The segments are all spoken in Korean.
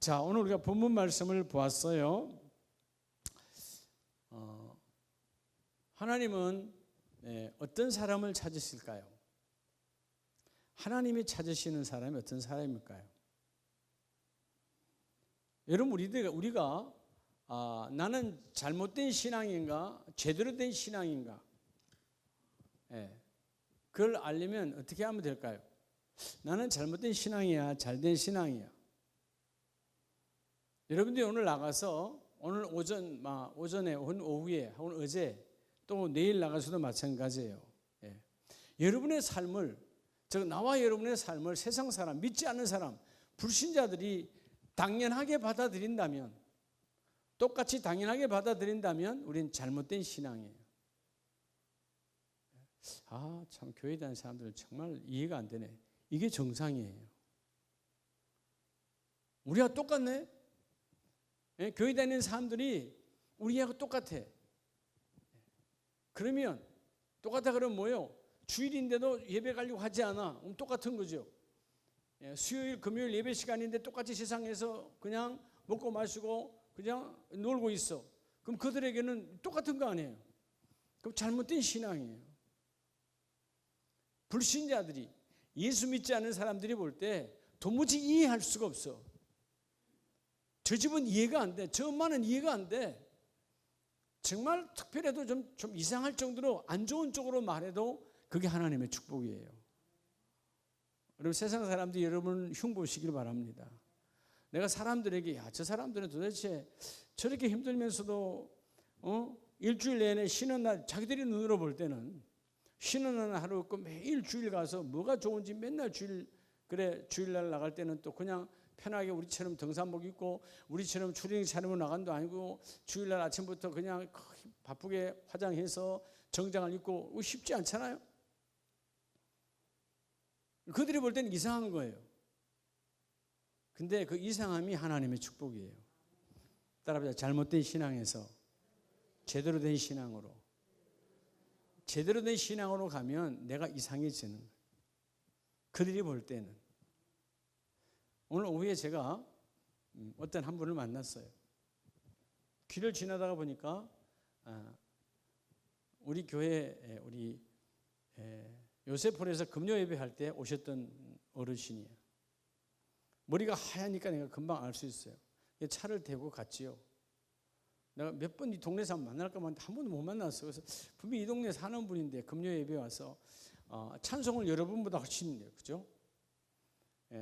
자, 오늘 우리가 본문 말씀을 보았어요. 하나님은 어떤 사람을 찾으실까요? 하나님이 찾으시는 사람이 어떤 사람일까요? 여러분, 우리가 나는 잘못된 신앙인가 제대로 된 신앙인가, 그걸 알려면 어떻게 하면 될까요? 나는 잘못된 신앙이야, 잘된 신앙이야. 여러분들이 오늘 나가서 오늘 오전에, 오늘 오후에, 오늘 어제, 또 내일 나가서도 마찬가지예요. 여러분의 삶을, 즉 나와 여러분의 삶을 세상 사람, 믿지 않는 사람, 불신자들이 당연하게 받아들인다면, 똑같이 당연하게 받아들인다면 우리는 잘못된 신앙이에요. 참 교회 다니는 사람들은 정말 이해가 안 되네. 이게 정상이에요. 우리가 똑같네. 교회 다니는 사람들이 우리하고 똑같아. 그러면 똑같아 그러면 뭐예요? 주일인데도 예배 가려고 하지 않아. 그럼 똑같은 거죠. 수요일 금요일 예배 시간인데 똑같이 세상에서 그냥 먹고 마시고 그냥 놀고 있어. 그럼 그들에게는 똑같은 거 아니에요? 그럼 잘못된 신앙이에요. 불신자들이, 예수 믿지 않는 사람들이 볼 때 도무지 이해할 수가 없어. 저 집은 이해가 안 돼. 저 엄마는 이해가 안 돼. 정말 특별해도 좀 이상할 정도로 안 좋은 쪽으로 말해도 그게 하나님의 축복이에요. 여러분, 세상 사람들이 여러분을 흉보시길 바랍니다. 내가 사람들에게 저 사람들은 도대체 저렇게 힘들면서도 일주일 내내 쉬는 날, 자기들이 눈으로 볼 때는 쉬는 날 하루 없고 매일 주일 가서 뭐가 좋은지 맨날 주일날 나갈 때는 또 그냥 편하게 우리처럼 등산복 입고 우리처럼 추리닝 차림으로 나간 도 아니고 주일날 아침부터 그냥 바쁘게 화장해서 정장을 입고 쉽지 않잖아요. 그들이 볼 때는 이상한 거예요. 근데 그 이상함이 하나님의 축복이에요. 따라합시다. 잘못된 신앙에서 제대로 된 신앙으로, 제대로 된 신앙으로 가면 내가 이상해지는 거예요. 그들이 볼 때는. 오늘 오후에 제가 어떤 한 분을 만났어요. 길을 지나다가 보니까 우리 교회 우리 요셉홀에서 금요 예배할 때 오셨던 어르신이에요. 머리가 하얘니까 내가 금방 알 수 있어요. 차를 대고 갔지요. 내가 몇 번 이 동네 사람 만날까 하는데 한 번도 못 만났어. 그래서 분명히 이 동네 사는 분인데 금요 예배 와서 찬송을 여러분보다 훨씬 해요. 그죠?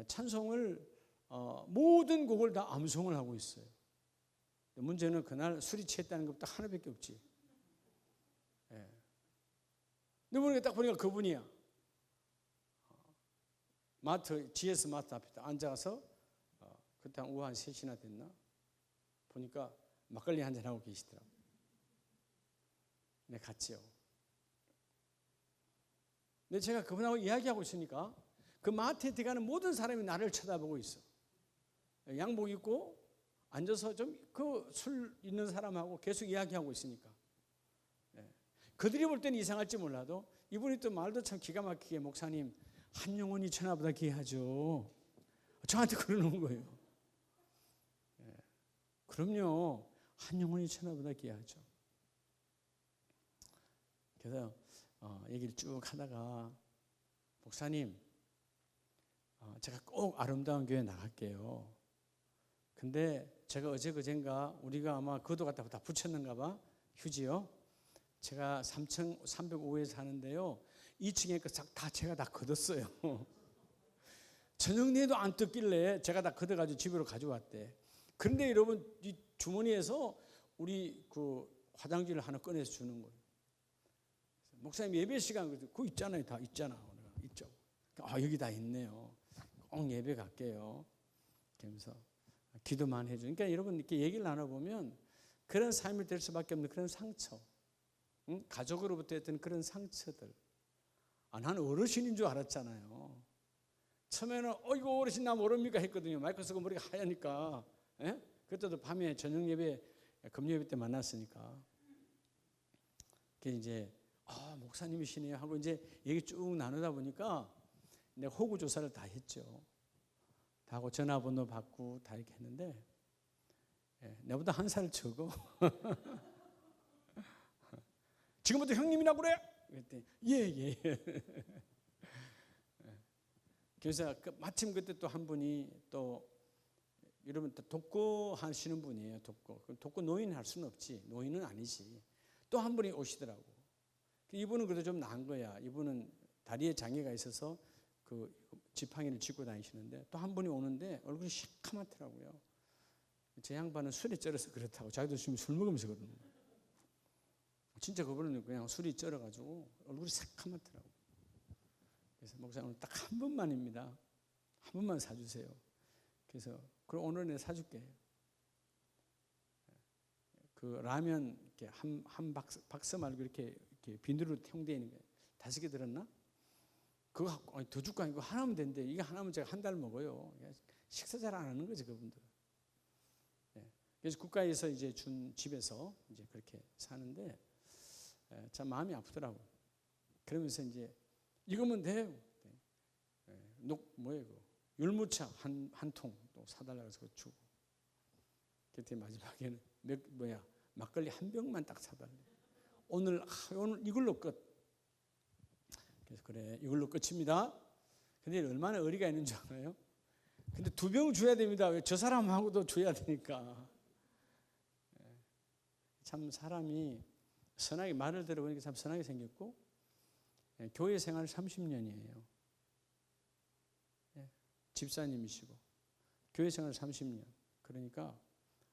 찬송을 모든 곡을 다 암송을 하고 있어요. 문제는 그날 술이 취했다는 것도 하나밖에 없지. 근데 딱 보니까 그분이야. GS 마트 앞에 앉아서 그때 오후 한 3시나 됐나? 보니까 막걸리 한잔 하고 계시더라고요. 네, 갔지요. 근데 제가 그분하고 이야기하고 있으니까 그 마트에 들어가는 모든 사람이 나를 쳐다보고 있어. 양복 입고 앉아서 좀 그 술 있는 사람하고 계속 이야기하고 있으니까. 그들이 볼 때는 이상할지 몰라도 이분이 또 말도 참 기가 막히게, 목사님, 한 영혼이 천하보다 귀하죠. 저한테 그러는 거예요. 그럼요. 한 영혼이 천하보다 귀하죠. 그래서 얘기를 쭉 하다가, 목사님, 제가 꼭 아름다운 교회 나갈게요. 근데 제가 어제 그젠가 우리가 아마 그도 갖다 다 붙였는가 봐. 휴지요. 제가 305에 사는데요. 2층에 다 제가 다 걷었어요. 저녁내도 안 뜯길래 제가 다 걷어가지고 집으로 가져왔대. 그런데 여러분, 이 주머니에서 우리 그 화장지를 하나 꺼내서 주는 거예요. 목사님 예배 시간 그거 있잖아요. 다 있잖아. 있죠. 여기 다 있네요. 꼭 예배 갈게요. 그러면서 기도만 해주니까, 그러니까 여러분 이렇게 얘기를 나눠보면 그런 삶이 될 수밖에 없는 그런 상처, 가족으로부터 했던 그런 상처들. 나는 어르신인 줄 알았잖아요. 처음에는 이거 어르신 나 모릅니까 했거든요. 마이크 쓰고 머리가 하얘니까. 그때도 밤에 저녁 예배, 금요 예배 때 만났으니까. 그게 이제 목사님이시네요 하고 이제 얘기 쭉 나누다 보니까 내가 호구 조사를 다 했죠. 다 하고 전화번호 받고 다 이렇게 했는데 내보다 한 살 적어. 지금부터 형님이라고 그래? 그랬더니 예. 그래서 마침 그때 또 한 분이 또 여러분 독거 하시는 분이에요. 독거 노인 할 수는 없지. 노인은 아니지. 또 한 분이 오시더라고. 이분은 그래도 좀 나은 거야. 이분은 다리에 장애가 있어서 그 지팡이를 짚고 다니시는데 또 한 분이 오는데 얼굴이 시커멓더라고요. 제 양반은 술이 쩔어서 그렇다고. 자기도 지금 술 먹으면서 그러는 거예요. 진짜 그분은 그냥 술이 쩔어가지고 얼굴이 새카맣더라고. 그래서 목사님 오늘 딱 한 번만입니다. 한 번만 사주세요. 그래서 그럼 오늘 내가 사줄게. 그 라면 이렇게 한 박스 말고 이렇게 비누로 통되어 있는 게 5개 들었나? 그거 갖고 더 줄까? 이거 하나면 된대. 이게 하나면 제가 한 달 먹어요. 식사 잘 안 하는 거지 그분들. 그래서 국가에서 이제 준 집에서 이제 그렇게 사는데 참 마음이 아프더라고. 그러면서 이제 이거면 돼요. 뭐예요? 율무차 한 통 또 사달라고 해서 주고. 그때 마지막에는 막걸리 한 병만 딱 사달래. 오늘 이걸로 끝. 그래서 그래 이걸로 끝입니다. 근데 얼마나 의리가 있는 줄 알아요? 근데 2병 줘야 됩니다. 왜 저 사람하고도 줘야 되니까. 참 사람이 선하게 말을 들어보니까 참 선하게 생겼고 교회 생활 30년이에요. 집사님이시고 교회 생활 30년. 그러니까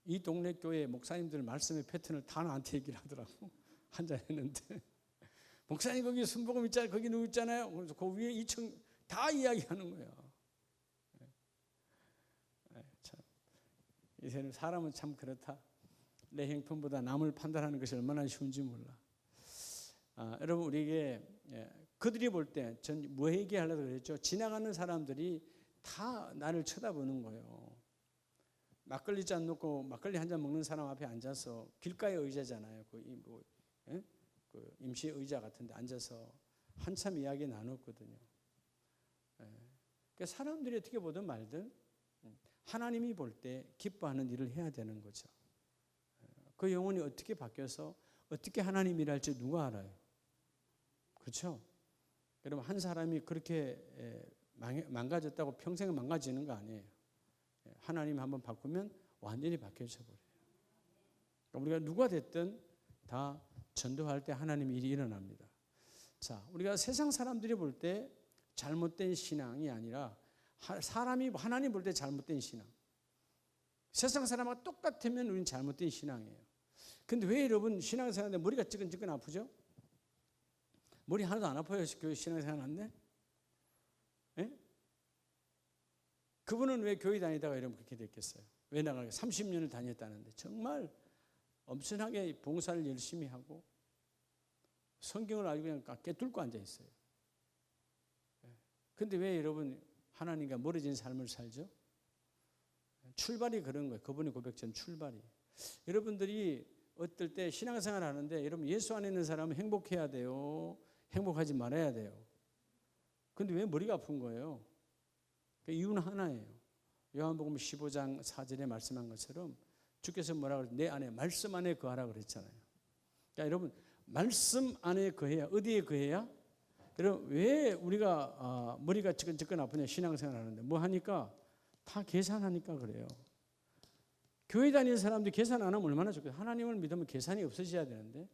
이 동네 교회 목사님들 말씀의 패턴을 다 나한테 얘기를 하더라고. 한잔했는데 목사님 거기 순복음 있잖아요. 거기 누구 있잖아요. 그래서 그 위에 2층 다 이야기하는 거예요. 참 이 사람은 참 그렇다. 내 형편보다 남을 판단하는 것이 얼마나 쉬운지 몰라. 여러분 우리에게 그들이 볼 때 전 뭐 얘기하려고 그랬죠. 지나가는 사람들이 다 나를 쳐다보는 거예요. 막걸리 잔 놓고 막걸리 한 잔 먹는 사람 앞에 앉아서 길가의 의자잖아요. 그 임시 의자 같은데 앉아서 한참 이야기 나눴거든요. 그러니까 사람들이 어떻게 보든 말든 하나님이 볼 때 기뻐하는 일을 해야 되는 거죠. 그 영혼이 어떻게 바뀌어서 어떻게 하나님 일할지 누가 알아요? 그렇죠? 여러분 한 사람이 그렇게 망가졌다고 평생 망가지는 거 아니에요. 하나님 한번 바꾸면 완전히 바뀌어져 버려요. 그러니까 우리가 누가 됐든 다 전도할 때 하나님 일이 일어납니다. 자, 우리가 세상 사람들이 볼 때 잘못된 신앙이 아니라 사람이 하나님 볼 때 잘못된 신앙. 세상 사람과 똑같으면 우리는 잘못된 신앙이에요. 근데 왜 여러분 신앙생활하는데 머리가 찌끈찌끈 아프죠? 머리 하나도 안 아파요. 교회 신앙생활 하는데? 그분은 왜 교회 다니다가 이러면 그렇게 됐겠어요? 왜 나가게 30년을 다녔다는데 정말 엄청나게 봉사를 열심히 하고 성경을 알고 그냥 깨뚫고 앉아 있어요. 근데 왜 여러분 하나님과 멀어진 삶을 살죠? 출발이 그런 거예요. 그분의 고백전 출발이. 여러분들이 어떨 때 신앙생활 하는데 여러분 예수 안에 있는 사람은 행복해야 돼요? 행복하지 말아야 돼요? 근데 왜 머리가 아픈 거예요? 그 이유는 하나예요. 요한복음 15장 4절에 말씀한 것처럼 주께서 뭐라고 그랬어요? 내 안에 말씀 안에 거하라 그랬잖아요. 그러니까 여러분 말씀 안에 거해야 어디에 거해야? 여러분 왜 우리가 머리가 찌끈찌끈 아프냐 신앙생활 하는데 뭐 하니까 다 계산하니까 그래요. 교회 다니는 사람들이 계산 안 하면 얼마나 좋겠어요. 하나님을 믿으면 계산이 없어져야 되는데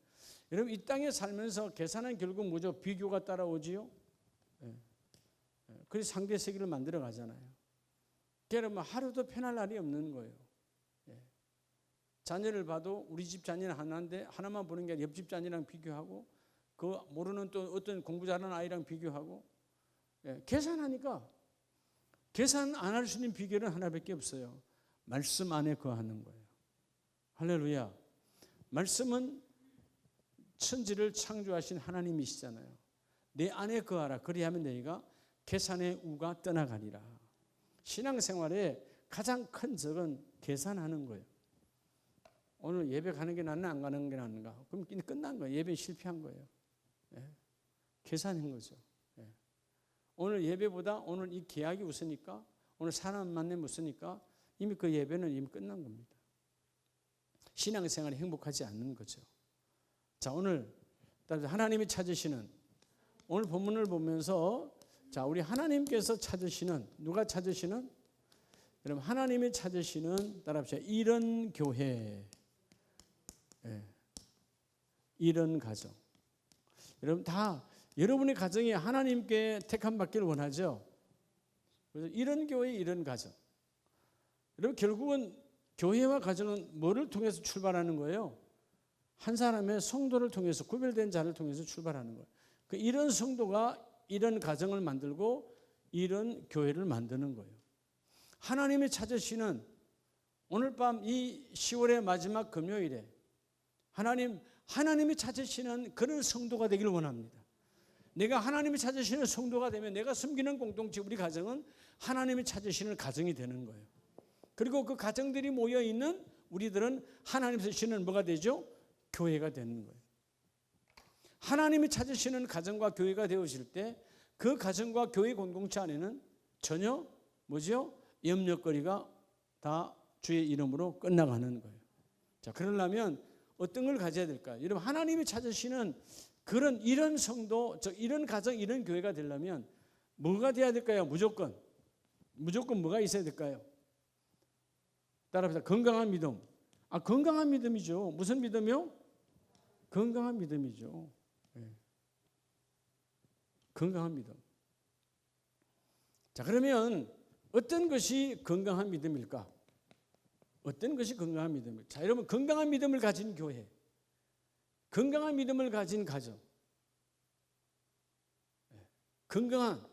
여러분 이 땅에 살면서 계산은 결국 뭐죠? 비교가 따라오지요. 그래서 상대 세계를 만들어 가잖아요. 그러면 하루도 편할 날이 없는 거예요. 자녀를 봐도 우리 집 자녀는 하나인데 하나만 보는 게 아니라 옆집 자녀랑 비교하고 그 모르는 또 어떤 공부 잘하는 아이랑 비교하고 계산하니까 계산 안 할 수 있는 비결은 하나밖에 없어요. 말씀 안에 거하는 거예요. 할렐루야. 말씀은 천지를 창조하신 하나님이시잖아요. 내 안에 거하라. 그리하면 너희가 계산의 우가 떠나가리라. 신앙생활의 가장 큰 적은 계산하는 거예요. 오늘 예배 가는 게 낫나 안 가는 게 낫는가? 그럼 끝난 거예요. 예배 실패한 거예요. 계산한 거죠. 오늘 예배보다 오늘 이 계약이 웃으니까 오늘 사람 만나면 묻으니까 이미 그 예배는 이미 끝난 겁니다. 신앙생활이 행복하지 않는 거죠. 자, 오늘 하나님이 찾으시는, 오늘 본문을 보면서 자, 우리 하나님께서 찾으시는, 누가 찾으시는? 여러분, 하나님이 찾으시는, 따라합시다. 이런 교회, 이런 가정. 여러분 다 여러분의 가정이 하나님께 택함 받기를 원하죠. 그래서 이런 교회, 이런 가정. 여러분 결국은 교회와 가정은 뭐를 통해서 출발하는 거예요? 한 사람의 성도를 통해서, 구별된 자를 통해서 출발하는 거예요. 그 이런 성도가 이런 가정을 만들고 이런 교회를 만드는 거예요. 하나님이 찾으시는 오늘 밤 이 10월의 마지막 금요일에 하나님이 찾으시는 그런 성도가 되기를 원합니다. 내가 하나님이 찾으시는 성도가 되면 내가 섬기는 공동체, 우리 가정은 하나님이 찾으시는 가정이 되는 거예요. 그리고 그 가정들이 모여 있는 우리들은 하나님이 찾으시는 뭐가 되죠? 교회가 되는 거예요. 하나님이 찾으시는 가정과 교회가 되어질 때 그 가정과 교회 공동체 안에는 전혀 뭐죠? 염려거리가 다 주의 이름으로 끝나가는 거예요. 자, 그러려면 어떤 걸 가져야 될까요? 여러분, 하나님이 찾으시는 그런 이런 성도, 이런 가정, 이런 교회가 되려면 뭐가 돼야 될까요? 무조건 뭐가 있어야 될까요? 따라합시다. 건강한 믿음. 건강한 믿음이죠. 무슨 믿음이요? 건강한 믿음이죠. 건강한 믿음. 자, 그러면 어떤 것이 건강한 믿음일까? 어떤 것이 건강한 믿음일까? 자, 여러분, 건강한 믿음을 가진 교회, 건강한 믿음을 가진 가정, 건강한,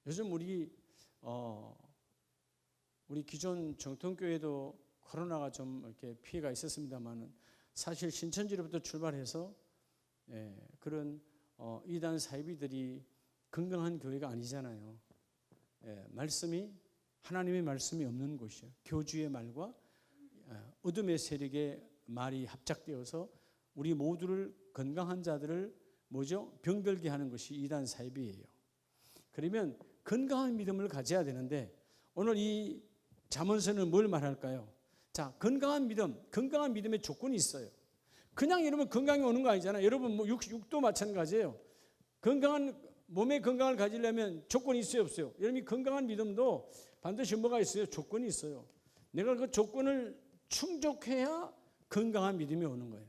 요즘 우리 기존 정통교회도 코로나가 좀 이렇게 피해가 있었습니다만은 사실 신천지로부터 출발해서 그런 이단 사이비들이 건강한 교회가 아니잖아요. 하나님의 말씀이 없는 곳이에요. 교주의 말과 어둠의 세력의 말이 합작되어서 우리 모두를, 건강한 자들을 뭐죠? 병들게 하는 것이 이단 사이비예요. 그러면 건강한 믿음을 가져야 되는데 오늘 이 잠언서는 뭘 말할까요? 자, 건강한 믿음의 조건이 있어요. 그냥 여러분 건강이 오는 거 아니잖아요. 여러분 뭐 육도 마찬가지예요. 몸의 건강을 가지려면 조건이 있어요, 없어요? 여러분이 건강한 믿음도 반드시 뭐가 있어요? 조건이 있어요. 내가 그 조건을 충족해야 건강한 믿음이 오는 거예요.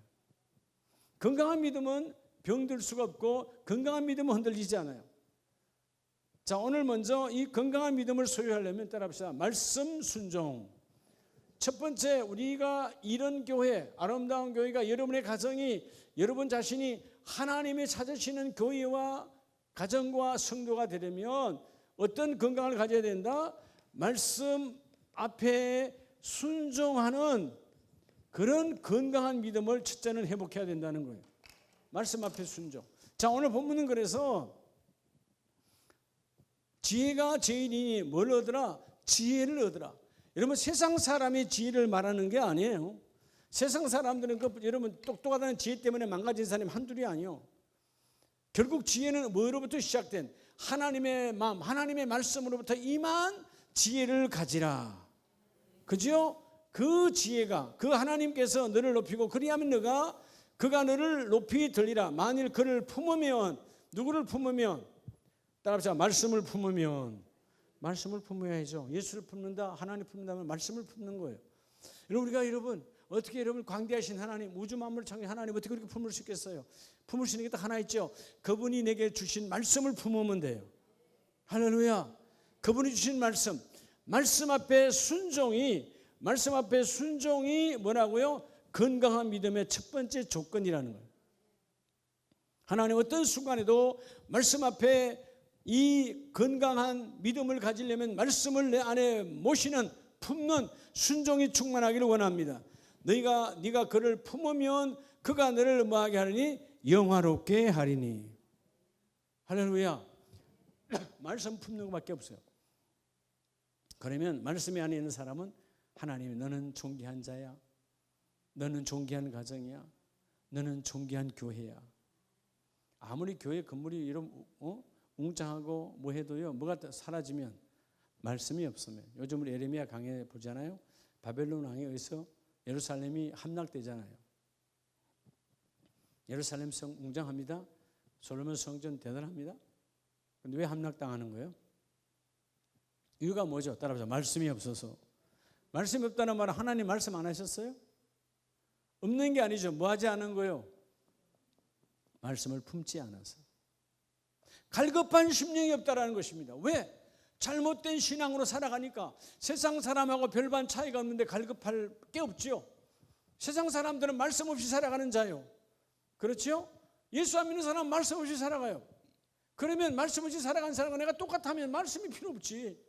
건강한 믿음은 병들 수가 없고 건강한 믿음은 흔들리지 않아요. 자, 오늘 먼저 이 건강한 믿음을 소유하려면 따라합시다. 말씀 순종. 첫 번째, 우리가 이런 교회, 아름다운 교회가 여러분의 가정이, 여러분 자신이 하나님이 찾으시는 교회와 가정과 성도가 되려면 어떤 건강을 가져야 된다? 말씀 앞에 순종하는 그런 건강한 믿음을 첫째는 회복해야 된다는 거예요. 말씀 앞에 순종. 자, 오늘 본문은 그래서 지혜가 제일이니 뭘 얻으라? 지혜를 얻으라. 여러분, 세상 사람이 지혜를 말하는 게 아니에요. 세상 사람들은 여러분 똑똑하다는 지혜 때문에 망가진 사람이 한둘이 아니에요. 결국 지혜는 뭐로부터 시작된? 하나님의 마음, 하나님의 말씀으로부터 임한 지혜를 가지라. 그죠? 그 지혜가, 그 하나님께서 너를 높이고 그리하면 그가 너를 높이 들리라. 만일 그를 품으면, 누구를 품으면? 따라합시다. 말씀을 품으면. 말씀을 품어야죠. 예수를 품는다, 하나님 품는다면 말씀을 품는 거예요. 여러분 어떻게 여러분 광대하신 하나님, 우주 만물을 창조한 하나님 어떻게 그렇게 품을 수 있겠어요? 품을 수 있는 게 딱 하나 있죠. 그분이 내게 주신 말씀을 품으면 돼요. 할렐루야. 그분이 주신 말씀 앞에 순종이 뭐라고요? 건강한 믿음의 첫 번째 조건이라는 거예요. 하나님 어떤 순간에도 말씀 앞에 이 건강한 믿음을 가지려면 말씀을 내 안에 모시는, 품는 순종이 충만하기를 원합니다. 네가 그를 품으면 그가 너를 뭐하게 하리니? 영화롭게 하리니. 할렐루야. 말씀 품는 것밖에 없어요. 그러면 말씀이 안에 있는 사람은 하나님이 너는 존귀한 자야, 너는 존귀한 가정이야, 너는 존귀한 교회야. 아무리 교회 건물이 이런 웅장하고 뭐 해도요, 뭐가 사라지면 말씀이 없으면, 요즘 우리 예레미야 강해 보잖아요. 바벨론 왕에 의해서 예루살렘이 함락되잖아요. 예루살렘 성 웅장합니다. 솔로몬 성전 대단합니다. 근데 왜 함락당하는 거예요? 이유가 뭐죠? 따라보자. 말씀이 없어서. 말씀이 없다는 말은 하나님 말씀 안 하셨어요? 없는 게 아니죠. 뭐 하지 않은 거예요? 말씀을 품지 않아서. 갈급한 심령이 없다라는 것입니다. 왜? 잘못된 신앙으로 살아가니까. 세상 사람하고 별반 차이가 없는데 갈급할 게 없지요. 세상 사람들은 말씀 없이 살아가는 자요. 그렇죠? 예수 안 믿는 사람은 말씀 없이 살아가요. 그러면 말씀 없이 살아가는 사람과 내가 똑같다면 말씀이 필요 없지.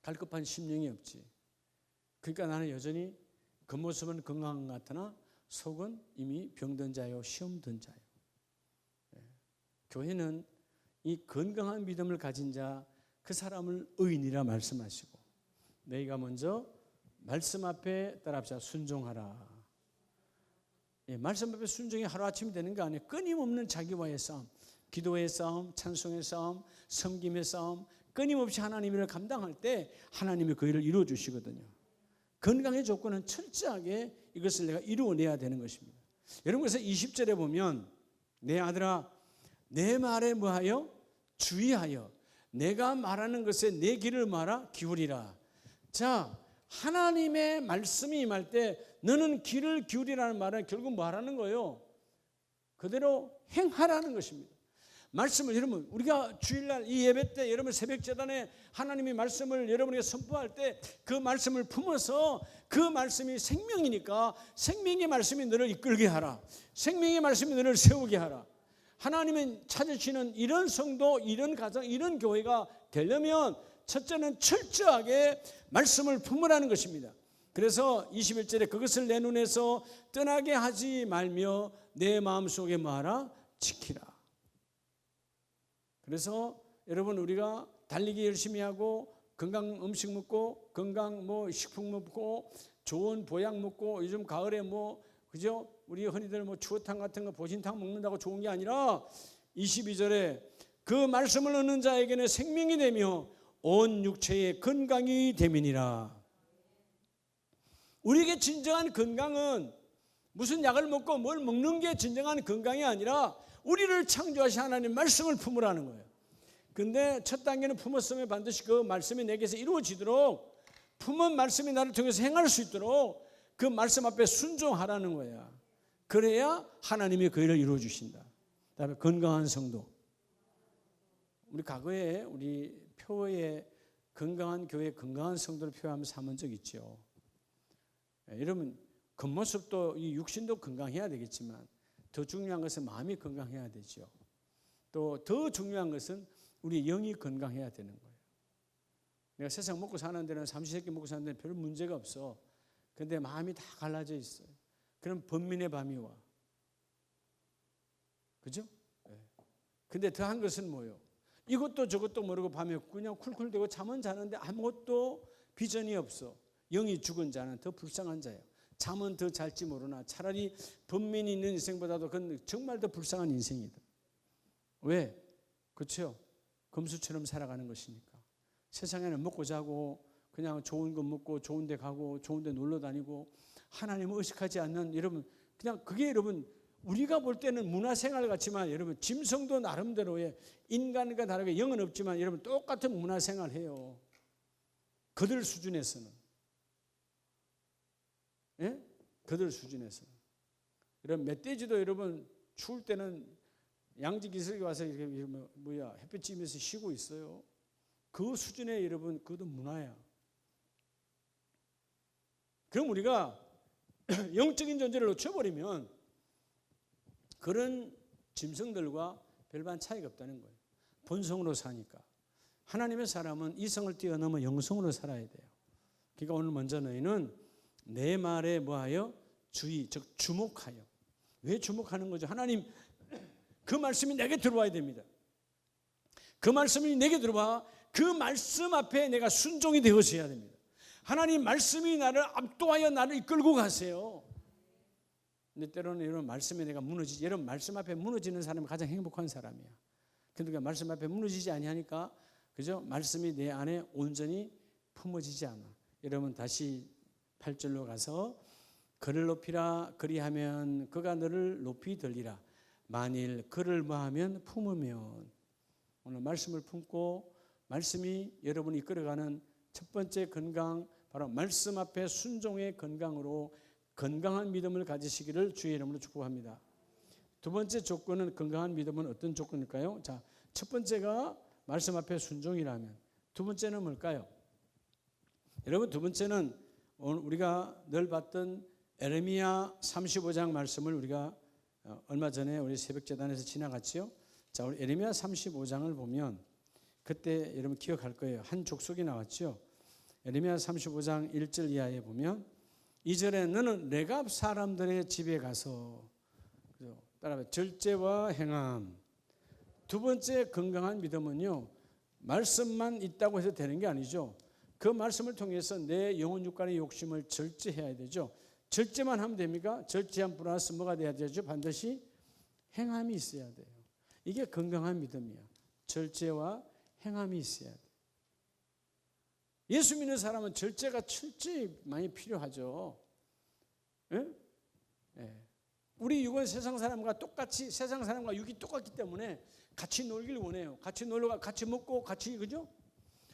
갈급한 심령이 없지. 그러니까 나는 여전히 겉모습은 건강한 것 같으나 속은 이미 병든 자요, 시험든 자요. 교회는 이 건강한 믿음을 가진 자, 그 사람을 의인이라 말씀하시고, 너희가 먼저 말씀 앞에 따라합시다. 순종하라. 말씀 앞에 순종이 하루아침이 되는 거 아니에요. 끊임없는 자기와의 싸움, 기도의 싸움, 찬송의 싸움, 섬김의 싸움, 끊임없이 하나님 일을 감당할 때 하나님이 그 일을 이루어 주시거든요. 건강의 조건은 철저하게 이것을 내가 이루어내야 되는 것입니다. 여러분, 그래서 20절에 보면 내 아들아 내 말에 뭐하여? 주의하여 내가 말하는 것에 내 귀를 말아 기울이라. 자, 하나님의 말씀이 임할 때 너는 귀를 기울이라는 말은 결국 뭐 하라는 거예요? 그대로 행하라는 것입니다. 말씀을 여러분, 우리가 주일날 이 예배 때 여러분 새벽 제단에 하나님의 말씀을 여러분에게 선포할 때 그 말씀을 품어서 그 말씀이 생명이니까 생명의 말씀이 너를 이끌게 하라. 생명의 말씀이 너를 세우게 하라. 하나님은 찾으시는 이런 성도, 이런 가정, 이런 교회가 되려면 첫째는 철저하게 말씀을 품으라는 것입니다. 그래서 21절에 그것을 내 눈에서 떠나게 하지 말며 내 마음속에 뭐하라? 지키라. 그래서 여러분, 우리가 달리기 열심히 하고 건강 음식 먹고 건강 식품 먹고 좋은 보약 먹고 요즘 가을에 그죠? 우리 흔히들 추어탕 같은 거 보신탕 먹는다고 좋은 게 아니라 22절에 그 말씀을 얻는 자에게는 생명이 되며 온 육체의 건강이 됨이니라. 우리에게 진정한 건강은 무슨 약을 먹고 뭘 먹는 게 진정한 건강이 아니라 우리를 창조하신 하나님 말씀을 품으라는 거예요. 근데 첫 단계는 품었으면 반드시 그 말씀이 내게서 이루어지도록, 품은 말씀이 나를 통해서 행할 수 있도록 그 말씀 앞에 순종하라는 거야. 그래야 하나님이 그 일을 이루어 주신다. 그다음에 건강한 성도. 우리 과거에 우리 표에 건강한 교회, 건강한 성도를 표하면서 삼은 적 있죠. 여러분, 겉모습도 이 육신도 건강해야 되겠지만 더 중요한 것은 마음이 건강해야 되죠. 또 더 중요한 것은 우리 영이 건강해야 되는 거예요. 내가 세상 먹고 사는 데는 삼시세끼 먹고 사는 데는 별 문제가 없어. 근데 마음이 다 갈라져 있어요. 그럼 번민의 밤이 와. 그죠? 네. 근데 더한 것은 뭐예요? 이것도 저것도 모르고 밤에 그냥 쿨쿨대고 잠은 자는데 아무것도 비전이 없어. 영이 죽은 자는 더 불쌍한 자예요. 잠은 더 잘지 모르나 차라리 번민이 있는 인생보다도 그건 정말 더 불쌍한 인생이다. 왜? 그렇죠? 금수처럼 살아가는 것이니까. 세상에는 먹고 자고 그냥 좋은 거 먹고 좋은 데 가고 좋은 데 놀러 다니고 하나님을 의식하지 않는, 여러분, 그냥 그게 여러분 우리가 볼 때는 문화생활 같지만 여러분 짐승도 나름대로의 인간과 다르게 영은 없지만 여러분 똑같은 문화생활 해요. 그들 수준에서는. 예? 그들 수준에서는. 여러분 멧돼지도 여러분 추울 때는 양지 기슭에 와서 이렇게 햇빛 쬐면서 쉬고 있어요. 그 수준의 여러분 그것도 문화야. 그럼 우리가 영적인 존재를 놓쳐버리면 그런 짐승들과 별반 차이가 없다는 거예요. 본성으로 사니까. 하나님의 사람은 이성을 뛰어넘어 영성으로 살아야 돼요. 그러니까 오늘 먼저 너희는 내 말에 뭐하여? 주의, 즉 주목하여. 왜 주목하는 거죠? 하나님 그 말씀이 내게 들어와야 됩니다. 그 말씀이 내게 들어와 그 말씀 앞에 내가 순종이 되어져야 됩니다. 하나님 말씀이 나를 압도하여 나를 이끌고 가세요. 근데 때로는 이런 말씀에 내가 무너지지. 여러분 말씀 앞에 무너지는 사람이 가장 행복한 사람이야. 그러니까 말씀 앞에 무너지지 아니하니까 그죠? 말씀이 내 안에 온전히 품어지지 않아. 여러분 다시 8절로 가서 그를 높이라 그리하면 그가 너를 높이 들리라. 만일 그를 뭐하면 품으면. 오늘 말씀을 품고 말씀이 여러분이 이끌어가는 첫 번째 건강, 바로 말씀 앞에 순종의 건강으로 건강한 믿음을 가지시기를 주의 이름으로 축복합니다. 두 번째 조건은, 건강한 믿음은 어떤 조건일까요? 자, 첫 번째가 말씀 앞에 순종이라면 두 번째는 뭘까요? 여러분, 두 번째는 오늘 우리가 늘 봤던 에레미야 35장 말씀을 우리가 얼마 전에 우리 새벽재단에서 지나갔지요. 자, 우리 에레미야 35장을 보면 그때 여러분 기억할 거예요. 한 족속이 나왔죠. 에레미야 35장 1절 이하에 보면 2절에 너는 레갑 사람들의 집에 가서, 따라해, 절제와 행함. 두 번째 건강한 믿음은요, 말씀만 있다고 해서 되는 게 아니죠. 그 말씀을 통해서 내 영혼 육간의 욕심을 절제해야 되죠. 절제만 하면 됩니까? 절제한 플러스 뭐가 돼야 되죠? 반드시 행함이 있어야 돼요. 이게 건강한 믿음이야. 절제와 행함이 있어야 돼. 예수 믿는 사람은 절제가 철저히 많이 필요하죠. 예? 예. 우리 육은 세상 사람과 똑같이, 세상 사람과 육이 똑같기 때문에 같이 놀길 원해요. 같이 놀러가, 같이 먹고, 같이, 그죠?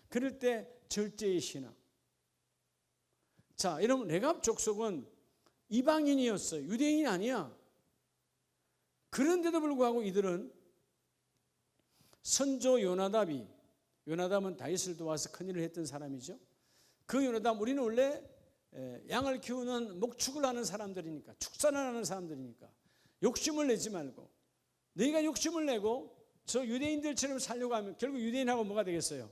그럴 때 절제의 신앙. 자, 여러분, 레갑 족속은 이방인이었어요. 유대인이 아니야. 그런데도 불구하고 이들은 선조 요나답은 다윗을 도와서 큰일을 했던 사람이죠. 그 요나답, 우리는 원래 양을 키우는 목축을 하는 사람들이니까, 축산을 하는 사람들이니까 욕심을 내지 말고, 너희가 욕심을 내고 저 유대인들처럼 살려고 하면 결국 유대인하고 뭐가 되겠어요?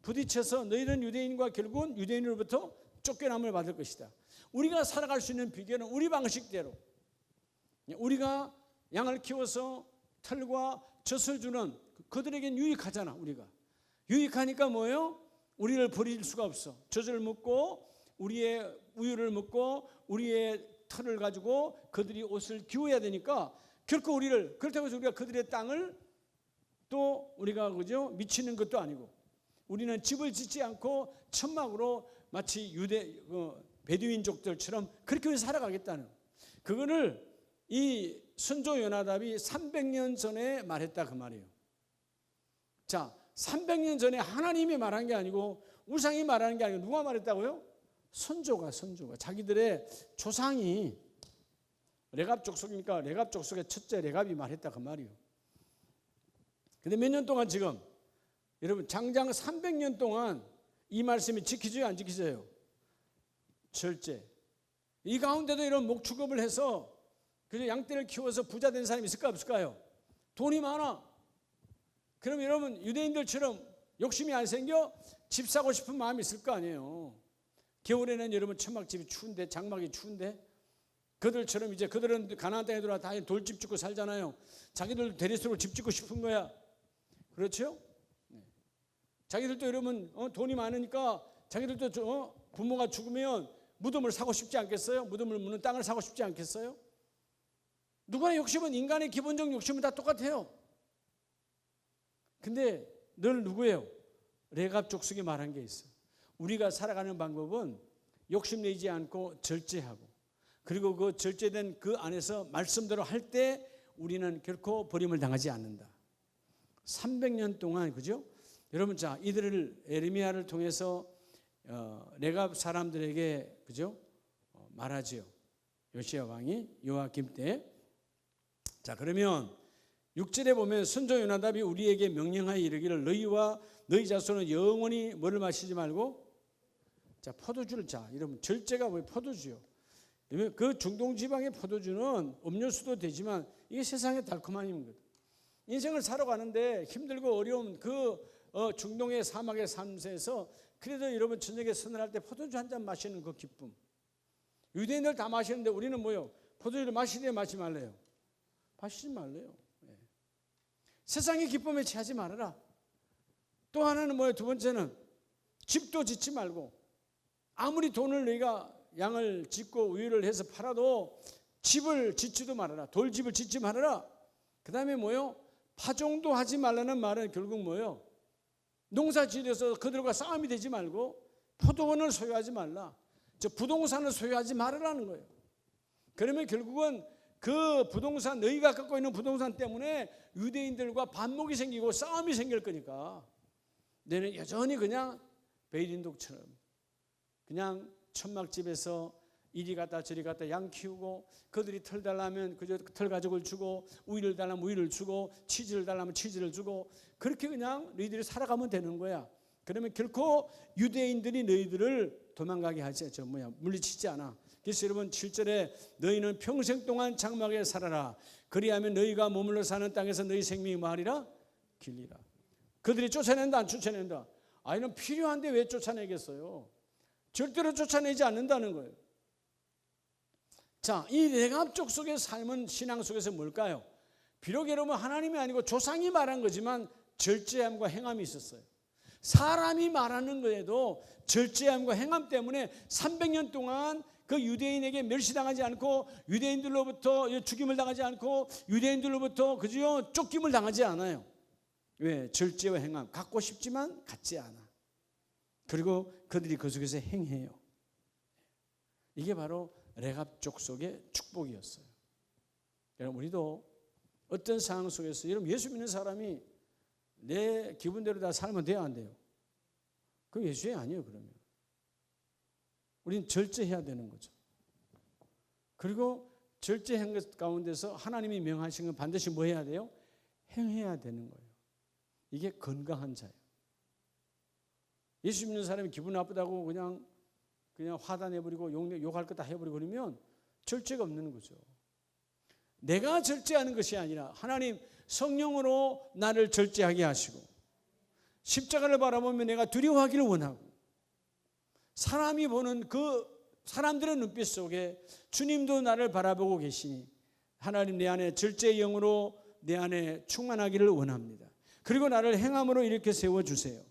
부딪혀서 너희는 유대인과 결국은 유대인으로부터 쫓겨남을 받을 것이다. 우리가 살아갈 수 있는 비결은 우리 방식대로, 우리가 양을 키워서 털과 젖을 주는, 그들에겐 유익하잖아. 우리가 유익하니까 뭐예요? 우리를 버릴 수가 없어. 젖을 먹고 우리의 우유를 먹고 우리의 털을 가지고 그들이 옷을 기워야 되니까 결코 우리를, 그렇다고 해서 우리가 그들의 땅을 또 우리가, 그죠, 미치는 것도 아니고, 우리는 집을 짓지 않고 천막으로 마치 베두인족들처럼 그렇게 살아가겠다는, 그거를 이 선조 요나답이 300년 전에 말했다, 그 말이에요. 자, 300년 전에 하나님이 말한 게 아니고 우상이 말하는 게 아니고 누가 말했다고요? 선조가 자기들의 조상이 레갑 족속이니까 레갑 족속의 첫째 레갑이 말했다, 그 말이에요. 근데 몇 년 동안 지금 여러분 장장 300년 동안 이 말씀이 지키져요, 안 지키져요? 절제. 이 가운데도 이런 목축업을 해서 그래서 양떼를 키워서 부자 된 사람이 있을까 없을까요? 돈이 많아. 그럼 여러분 유대인들처럼 욕심이 안 생겨 집 사고 싶은 마음이 있을 거 아니에요. 겨울에는 여러분 천막집이 추운데, 장막이 추운데, 그들처럼 이제 그들은 가나안 땅에 들어와 다 돌집 짓고 살잖아요. 자기들 대리수로 집 짓고 싶은 거야. 그렇죠? 자기들도 여러분 돈이 많으니까 자기들도 부모가 죽으면 무덤을 사고 싶지 않겠어요? 무덤을 묻는 땅을 사고 싶지 않겠어요? 누구나 욕심은, 인간의 기본적 욕심은 다 똑같아요. 근데 늘 누구예요? 레갑 족속이 말한 게 있어. 우리가 살아가는 방법은 욕심내지 않고 절제하고, 그리고 그 절제된 그 안에서 말씀대로 할 때 우리는 결코 버림을 당하지 않는다. 300년 동안, 그죠? 여러분, 자, 이들을 에레미야를 통해서 레갑 사람들에게, 그죠? 말하지요. 요시야 왕이 요아kim 때. 자, 그러면 6절에 보면 선조 요나답이 우리에게 명령하여 이르기를 너희와 너희 자손은 영원히 뭐를 마시지 말고, 자, 포도주를, 자, 여러분 절제가 왜 포도주요? 그 중동 지방의 포도주는 음료수도 되지만 이게 세상의 달콤한 힘이거든. 인생을 살아가는데 힘들고 어려운 그 중동의 사막의 삶에서 그래도 여러분 저녁에 선언할 때 포도주 한 잔 마시는 그 기쁨. 유대인들 다 마시는데 우리는 뭐요? 포도주를 마시래요, 마시지 말래요? 마시지 말래요. 네. 세상의 기쁨에 취하지 말아라. 또 하나는 뭐예요? 두 번째는 집도 짓지 말고, 아무리 돈을 너희가 양을 짓고 우유를 해서 팔아도 집을 짓지도 말아라. 돌집을 짓지 말아라. 그 다음에 뭐요? 파종도 하지 말라는 말은 결국 뭐요? 농사 지어서 그들과 싸움이 되지 말고 포도원을 소유하지 말라. 저 부동산을 소유하지 말으라는 거예요. 그러면 결국은 그 부동산, 너희가 갖고 있는 부동산 때문에 유대인들과 반목이 생기고 싸움이 생길 거니까 너는 여전히 그냥 베일인독처럼 그냥 천막집에서 이리 갔다 저리 갔다 양 키우고, 그들이 털 달라면 그저 털 가죽을 주고, 우유를 달라면 우유를 주고, 치즈를 달라면 치즈를 주고, 그렇게 그냥 너희들이 살아가면 되는 거야. 그러면 결코 유대인들이 너희들을 도망가게 하지, 물리치지 않아. 그래서 여러분 7절에 너희는 평생 동안 장막에 살아라. 그리하면 너희가 머물러 사는 땅에서 너희 생명이 뭐하리라? 길리라. 그들이 쫓아낸다 안 쫓아낸다? 아이는 필요한데 왜 쫓아내겠어요? 절대로 쫓아내지 않는다는 거예요. 자, 이 레갑 족속의 삶은 신앙 속에서 뭘까요? 비록 여러분 하나님이 아니고 조상이 말한 거지만 절제함과 행함이 있었어요. 사람이 말하는 거에도 절제함과 행함 때문에 300년 동안 그 유대인에게 멸시당하지 않고, 유대인들로부터 죽임을 당하지 않고, 유대인들로부터 그저 쫓김을 당하지 않아요. 왜? 절제와 행함. 갖고 싶지만 갖지 않아. 그리고 그들이 그 속에서 행해요. 이게 바로 레갑 족속의 축복이었어요. 여러분, 우리도 어떤 상황 속에서, 여러분 예수 믿는 사람이 내 기분대로 다 살면 돼요, 안 돼요? 그럼 예수의 아니에요. 그러면 우리는 절제해야 되는 거죠. 그리고 절제한 것 가운데서 하나님이 명하신 건 반드시 뭐 해야 돼요? 행해야 되는 거예요. 이게 건강한 자예요. 예수 믿는 사람이 기분 나쁘다고 그냥 화단해버리고 욕할 거 다 해버리고 그러면 절제가 없는 거죠. 내가 절제하는 것이 아니라 하나님 성령으로 나를 절제하게 하시고, 십자가를 바라보며 내가 두려워하기를 원하고, 사람이 보는 그 사람들의 눈빛 속에 주님도 나를 바라보고 계시니 하나님 내 안에 절제의 영으로 내 안에 충만하기를 원합니다. 그리고 나를 행함으로 이렇게 세워주세요.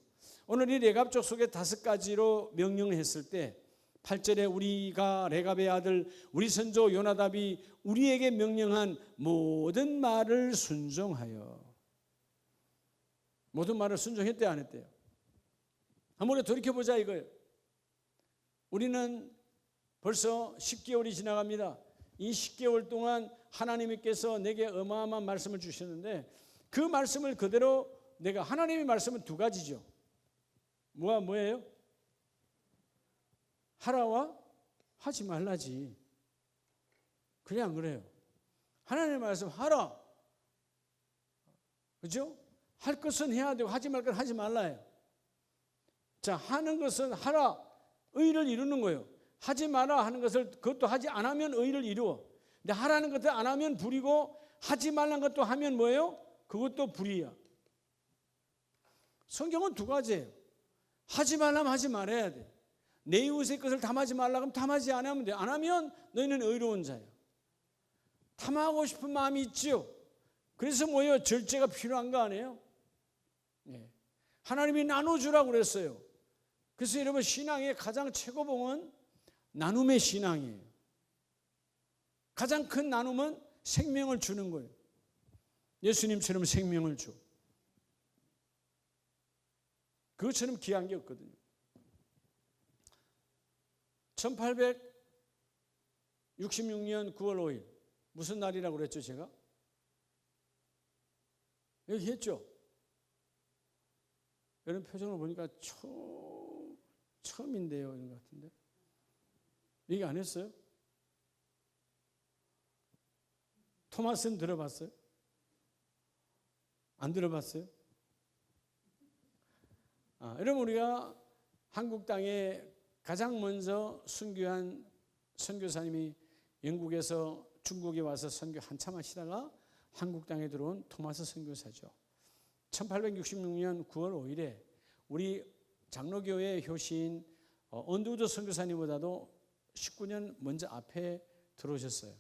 오늘 이 레갑 족속의 5가지로 명령했을 때 8절에 우리가 레갑의 아들 우리 선조 요나답이 우리에게 명령한 모든 말을 순종하여. 모든 말을 순종했대요, 안 했대요? 한번 돌이켜보자 이거예요. 우리는 벌써 10개월이 지나갑니다. 이 10개월 동안 하나님께서 내게 어마어마한 말씀을 주셨는데, 그 말씀을 그대로 내가, 하나님의 말씀은 2가지죠. 뭐예요? 하라와 하지 말라지. 그래 안 그래요? 하나님의 말씀 하라. 그죠? 할 것은 해야 되고 하지 말 건 하지 말라요. 자, 하는 것은 하라. 의를 이루는 거예요. 하지 마라 하는 것을, 그것도 하지 안 하면 의를 이루어. 근데 하라는 것도 안 하면 불이고, 하지 말라는 것도 하면 뭐예요? 그것도 불이야. 성경은 2가지예요. 하지 말라면 하지 말아야 돼. 내 이웃의 것을 탐하지 말라 그러면 탐하지 안 하면 돼. 안 하면 너희는 의로운 자야. 탐하고 싶은 마음이 있지요. 그래서 뭐예요? 절제가 필요한 거 아니에요? 네. 하나님이 나눠주라고 그랬어요. 그래서 여러분 신앙의 가장 최고봉은 나눔의 신앙이에요. 가장 큰 나눔은 생명을 주는 거예요. 예수님처럼 생명을 줘. 그것처럼 귀한 게 없거든요. 1866년 9월 5일 무슨 날이라고 그랬죠 제가? 여기 했죠? 여러분 표정을 보니까 처음인데요 이런 것 같은데 얘기 안 했어요? 토마스는 들어봤어요? 안 들어봤어요? 여러분 우리가 한국 땅에 가장 먼저 순교한 선교사님이 영국에서 중국에 와서 선교 한참 하시다가 한국 땅에 들어온 토마스 선교사죠. 1866년 9월 5일에 우리 장로교회 효시인 언두우드 선교사님보다도 19년 먼저 앞에 들어오셨어요.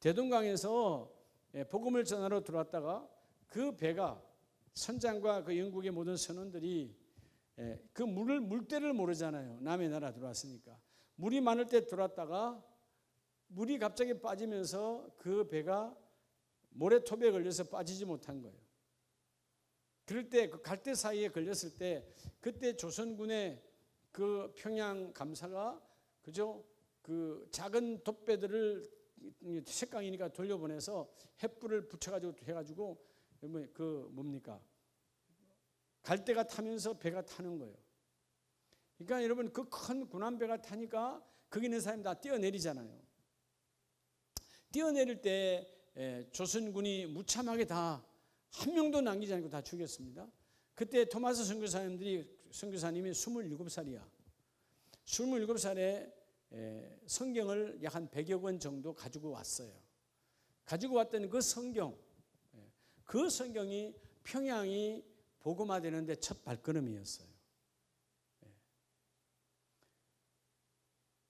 대동강에서 복음을 전하러 들어왔다가 그 배가 선장과 그 영국의 모든 선원들이 그 물때를 모르잖아요. 남의 나라 들어왔으니까. 물이 많을 때 들어왔다가 물이 갑자기 빠지면서 그 배가 모래톱에 걸려서 빠지지 못한 거예요. 그럴 때 그 갈대 사이에 걸렸을 때 그때 조선군의 그 평양 감사가 그죠? 그 작은 돛배들을 색강이니까 돌려보내서 횃불을 붙여가지고 해가지고 그 뭡니까? 갈대가 타면서 배가 타는 거예요. 그러니까 여러분 그 큰 군함배가 타니까 거기 있는 사람이 다 뛰어내리잖아요. 뛰어내릴 때 조선군이 무참하게 다 한 명도 남기지 않고 다 죽였습니다. 그때 토마스 선교사님이 27살이야. 27살에 성경을 약 한 100여 권 정도 가지고 왔어요. 가지고 왔던 그 성경이 평양이 복음화되는데 첫 발걸음이었어요.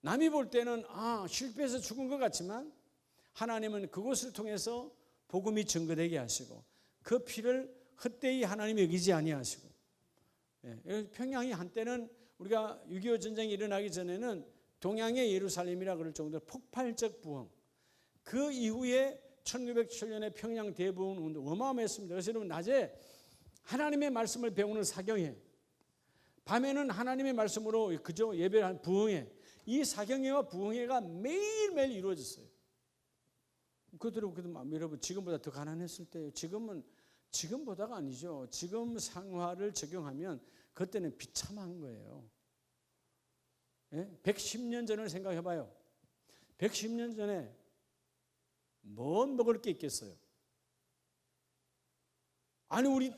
남이 볼 때는 실패해서 죽은 것 같지만 하나님은 그곳을 통해서 복음이 증거되게 하시고 그 피를 헛되이 하나님이 여기지 아니하시고 평양이 한때는 우리가 6.25 전쟁이 일어나기 전에는 동양의 예루살렘이라 그럴 정도로 폭발적 부흥, 그 이후에 1907년에 평양 대부흥 운동 어마어마했습니다. 그래서 여러분 낮에 하나님의 말씀을 배우는 사경회, 밤에는 하나님의 말씀으로 그저 예배한 부흥회, 이 사경회와 부흥회가 매일매일 이루어졌어요. 그대로 여러분 지금보다 더 가난했을 때요. 지금보다가 아니죠. 지금 상화를 적용하면 그때는 비참한 거예요. 110년 전을 생각해봐요. 110년 전에 뭐 먹을 게 있겠어요? 아니 우리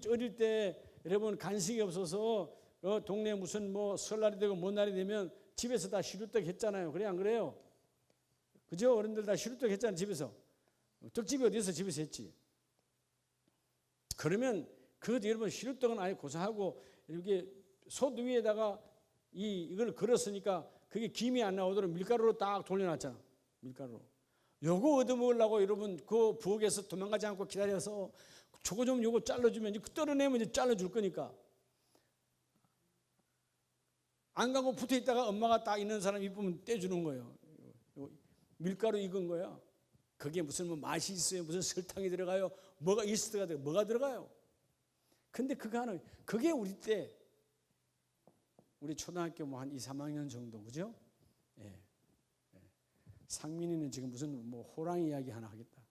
어릴 때 여러분 간식이 없어서 동네 무슨 뭐 설날이 되고 뭔 날이 되면 집에서 다 시루떡 했잖아요. 그래 안 그래요? 그죠? 어른들 다 시루떡 했잖아요. 집에서. 떡집이 어디서 집에서 했지? 그러면 여러분 시루떡은 아예 고사하고 이렇게 솥 위에다가 이걸 걸었으니까 그게 김이 안 나오도록 밀가루로 딱 돌려놨잖아. 밀가루로. 요거 얻어먹으려고 여러분 그 부엌에서 도망가지 않고 기다려서 저거 좀 요거 잘라주면 이제 떨어내면 이제 잘라줄 거니까. 안 가고 붙어 있다가 엄마가 딱 있는 사람 이쁘면 떼주는 거예요. 밀가루 익은 거야. 거기에 무슨 뭐 맛이 있어요. 무슨 설탕이 들어가요. 뭐가 이스트가 들어가요. 뭐가 들어가요. 근데 그게 우리 때 우리 초등학교 뭐 한 2, 3학년 정도 그죠? 상민이는 지금 무슨 뭐 호랑이 이야기 하나 하겠다.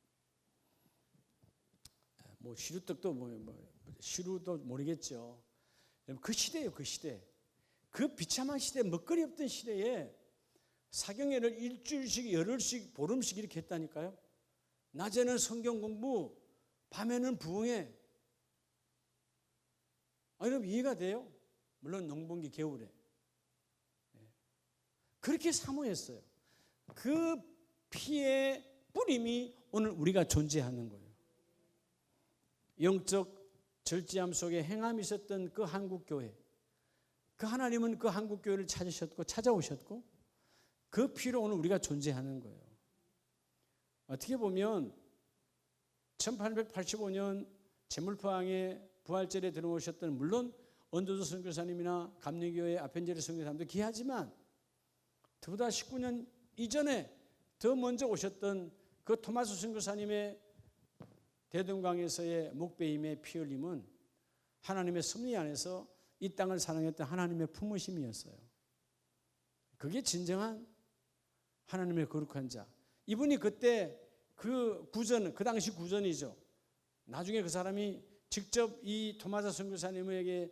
뭐 시루떡도 시루도 모르겠죠. 그 시대예요, 그 시대. 그 비참한 시대, 먹거리 없던 시대에 사경회를 일주일씩, 열흘씩, 보름씩 이렇게 했다니까요. 낮에는 성경 공부, 밤에는 부흥회. 여러분 이해가 돼요? 물론 농번기 겨울에. 그렇게 사모했어요. 그 피의 뿌림이 오늘 우리가 존재하는 거예요. 영적 절제함 속에 행함이 있었던 그 한국교회. 그 하나님은 그 한국교회를 찾아오셨고 그 피로 오늘 우리가 존재하는 거예요. 어떻게 보면 1885년 제물포항에 부활절에 들어오셨던 물론 언도도 선교사님이나 감리교회 아펜제리 선교사님도 귀하지만 그보다 19년 이전에 더 먼저 오셨던 그 토마스 선교사님의 대동강에서의 목베임의 피 흘림은 하나님의 섭리 안에서 이 땅을 사랑했던 하나님의 품으심이었어요. 그게 진정한 하나님의 거룩한 자. 이분이 그때 그 당시 구전이죠. 나중에 그 사람이 직접 이 토마스 선교사님에게